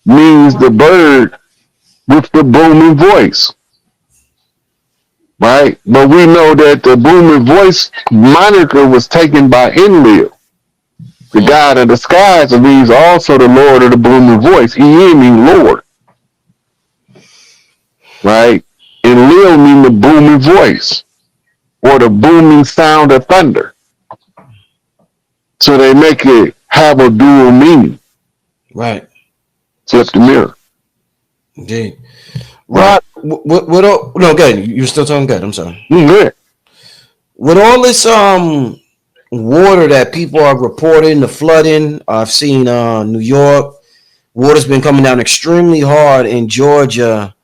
means the bird with the booming voice. Right, but we know that the booming voice moniker was taken by Enlil, the god of the skies, and he's also the lord of the booming voice. En means lord. Right, and Lil means the booming voice or the booming sound of thunder. So they make it have a dual meaning. Right. Flip the mirror. Indeed. Rod, what no, good. You're still talking good. I'm sorry. Good. With all this water that people are reporting, the flooding, I've seen New York, water's been coming down extremely hard in Georgia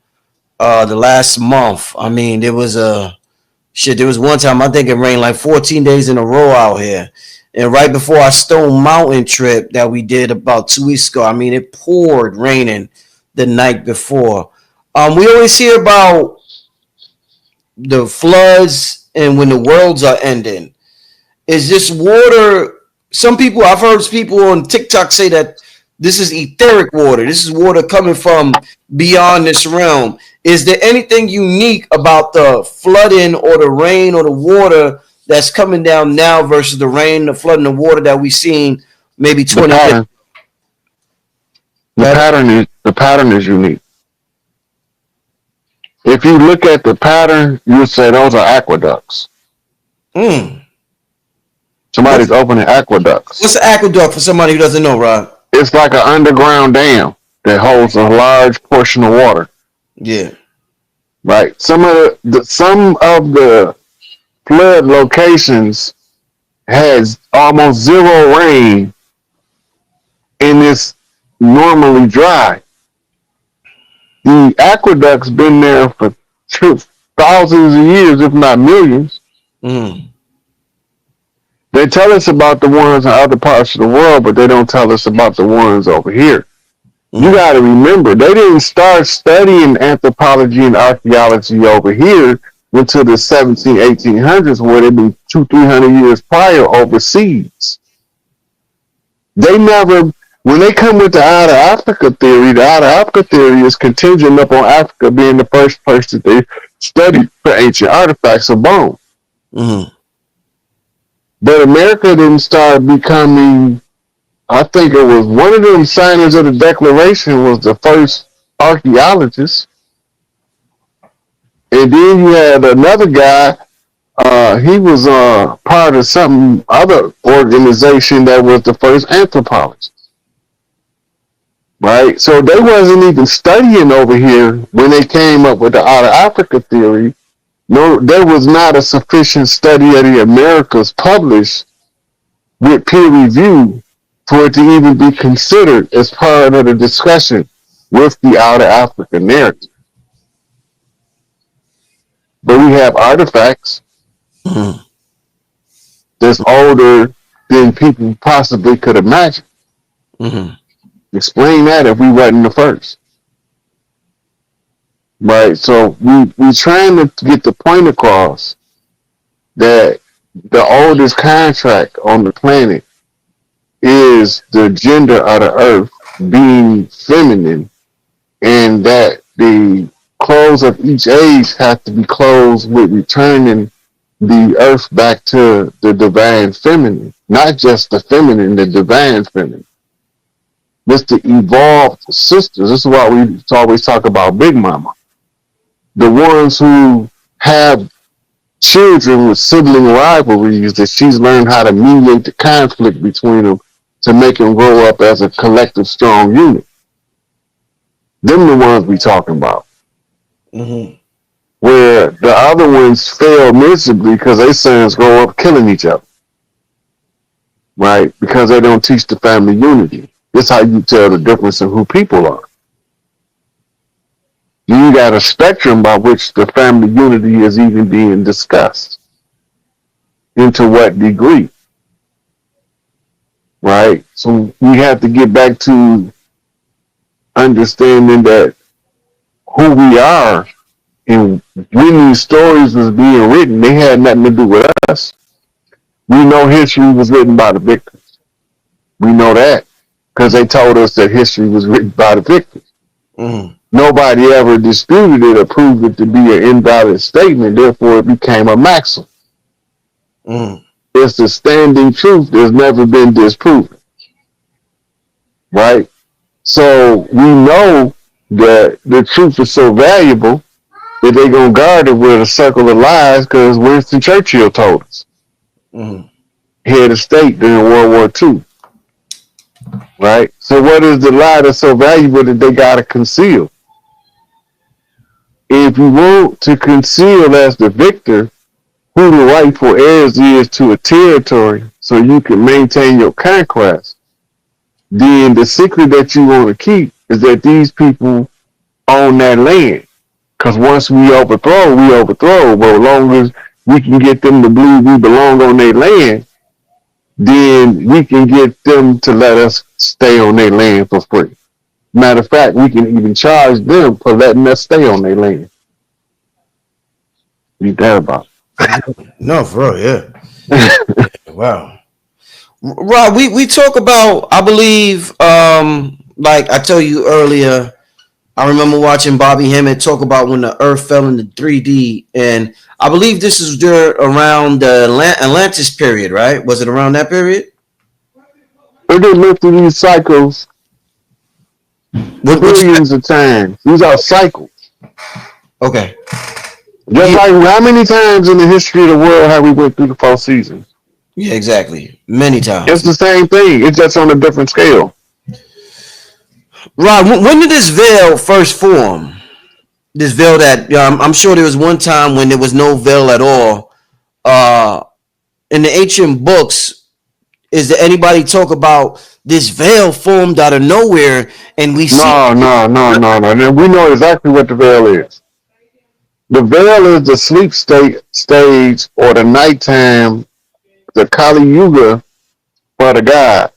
the last month. I mean, there was one time I think it rained like 14 days in a row out here. And right before our Stone Mountain trip that we did about 2 weeks ago, I mean, it poured raining the night before. We always hear about the floods and when the worlds are ending. Is this water? Some people, I've heard people on TikTok say that this is etheric water. This is water coming from beyond this realm. Is there anything unique about the flooding or the rain or the water that's coming down now versus the rain, the flood, and the water that we've seen maybe 20 years? The pattern is unique. If you look at the pattern, you would say those are aqueducts. Somebody's opening aqueducts. What's an aqueduct for somebody who doesn't know, Rod? It's like an underground dam that holds a large portion of water. Yeah. Right. Some of the flood locations has almost zero rain and it's normally dry. The aqueduct's been there for thousands of years, if not millions. They tell us about the ones in other parts of the world, but they don't tell us about the ones over here. You got to remember, they didn't start studying anthropology and archaeology over here until the 1800s, where they've been 200-300 years prior overseas. They never, when they come with the Out of Africa theory, the Out of Africa theory is contingent upon Africa being the first place that they studied for ancient artifacts of bone. But America didn't start becoming, I think it was one of them signers of the Declaration was the first archaeologist. And then you had another guy, he was part of some other organization that was the first anthropologist. Right? So they wasn't even studying over here when they came up with the Out of Africa theory. No, there was not a sufficient study of the Americas published with peer review for it to even be considered as part of the discussion with the Out of Africa narrative. But we have artifacts that's older than people possibly could imagine. Explain that if we wasn't the first. Right, so we trying to get the point across that the oldest contract on the planet is the gender of the earth being feminine, and that the close of each age have to be closed with returning the earth back to the divine feminine, not just the feminine, the divine feminine. This the evolved sisters. This is why we always talk about Big Mama. The ones who have children with sibling rivalries, that she's learned how to mediate the conflict between them to make them grow up as a collective strong unit. Them the ones we talking about. Where the other ones fail miserably because their sons grow up killing each other. Right? Because they don't teach the family unity. This is how you tell the difference in who people are. You got a spectrum by which the family unity is even being discussed. Into what degree? Right? So we have to get back to understanding that who we are and when these stories was being written, they had nothing to do with us. We know history was written by the victims. We know that because they told us that history was written by the victims. Nobody ever disputed it or proved it to be an invalid statement. Therefore, it became a maxim. It's a standing truth that's never been disproven. Right? So we know that the truth is so valuable that they're going to guard it with a circle of lies, because Winston Churchill told us. Head of state during World War II. Right? So what is the lie that's so valuable that they got to conceal? If you want to conceal as the victor who the rightful heirs is to a territory so you can maintain your conquest, then the secret that you want to keep is that these people own that land. Because once we overthrow. But as long as we can get them to believe we belong on their land, then we can get them to let us stay on their land for free. Matter of fact, we can even charge them for letting us stay on their land. You that about No, for real, yeah. it. Wow. Rob, we talk about, I believe, like I told you earlier, I remember watching Bobby Hemmett talk about when the Earth fell into 3D, and I believe this is around the Atlantis period, right? Was it around that period? They did live through these cycles billions of times. These are cycles. Okay. Just like how many times in the history of the world have we went through the 4 seasons? Yeah, exactly. Many times. It's the same thing. It's just on a different scale. Rob, when did this veil first form? This veil that I'm sure there was one time when there was no veil at all. In the ancient books, is there anybody talk about this veil formed out of nowhere and we see? No. We know exactly what the veil is. The veil is the sleep stage or the nighttime, the Kali Yuga for the god.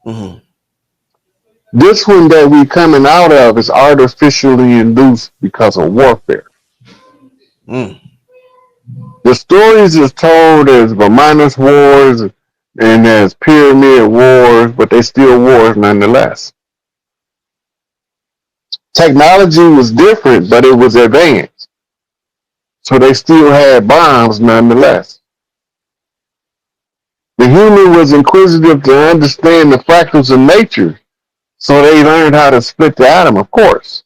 Mm-hmm. This one that we coming out of is artificially induced because of warfare. Mm. The stories is told as Verminus Wars and as Pyramid Wars, but they still wars nonetheless. Technology was different, but it was advanced. So they still had bombs nonetheless. The human was inquisitive to understand the fractals of nature, so they learned how to split the atom, of course.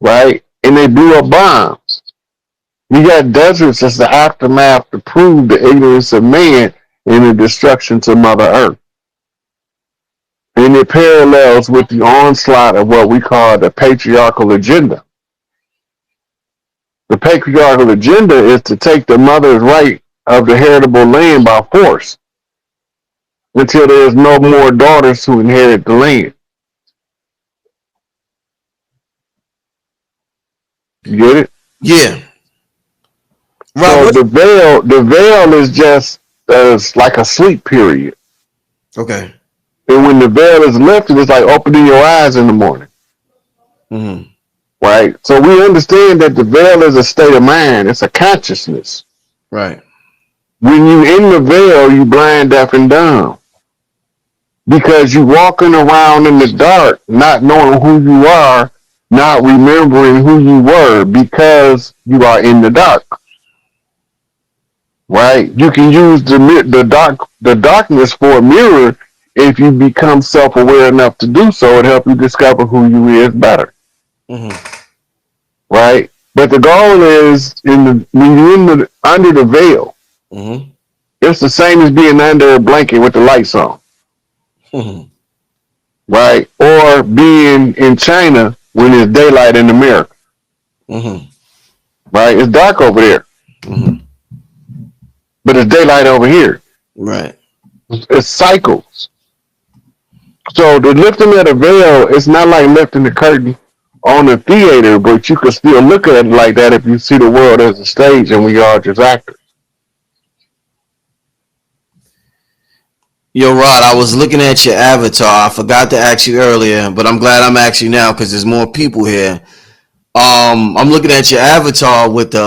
Right? And they blew up bombs. We got deserts as the aftermath to prove the ignorance of man and the destruction to Mother Earth. And it parallels with the onslaught of what we call the patriarchal agenda. The patriarchal agenda is to take the mother's right of the heritable land by force until there's no more daughters who inherit the land. You get it? Yeah. Right, so the veil is just like a sleep period. Okay. And when the veil is lifted, it's like opening your eyes in the morning. Mm-hmm. Right? So we understand that the veil is a state of mind. It's a consciousness. Right. When you in the veil, you blind, deaf, and dumb. Because you walking around in the dark, not knowing who you are, not remembering who you were because you are in the dark. Right? You can use the darkness for a mirror if you become self-aware enough to do so. It helps you discover who you is better. Mm-hmm. Right? But the goal is when you're under the veil, mm-hmm. it's the same as being under a blanket with the lights on. Mm-hmm. Right? Or being in China when there's daylight in America. Mm-hmm. Right? It's dark over there. Mm-hmm. But it's daylight over here. Right. It's cycles. So the lifting of the veil, it's not like lifting the curtain on a theater, but you can still look at it like that if you see the world as a stage and we are just actors. Yo, Rod, I was looking at your avatar. I forgot to ask you earlier, but I'm glad I'm asking you now because there's more people here. I'm looking at your avatar with the